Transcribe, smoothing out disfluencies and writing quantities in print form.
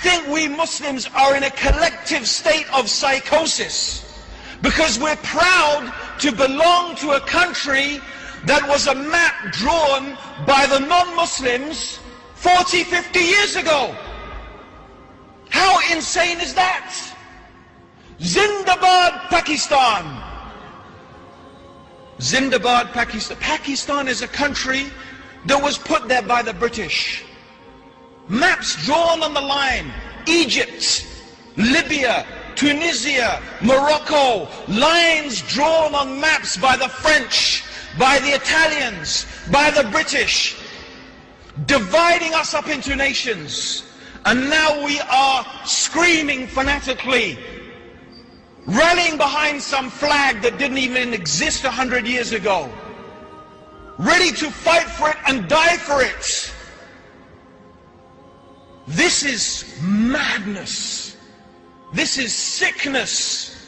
think we Muslims are in a collective state of psychosis because we're proud to belong to a country that was a map drawn by the non-Muslims 40, 50 years ago. How insane is that? Zindabad, Pakistan. Zindabad, Pakistan. Pakistan is a country that was put there by the British. Maps drawn on the line. Egypt, Libya, Tunisia, Morocco. Lines drawn on maps by the French, by the Italians, by the British, dividing us up into nations. And now we are screaming fanatically, rallying behind some flag that didn't even exist 100 years ago, ready to fight for it and die for it. This is madness. This is sickness.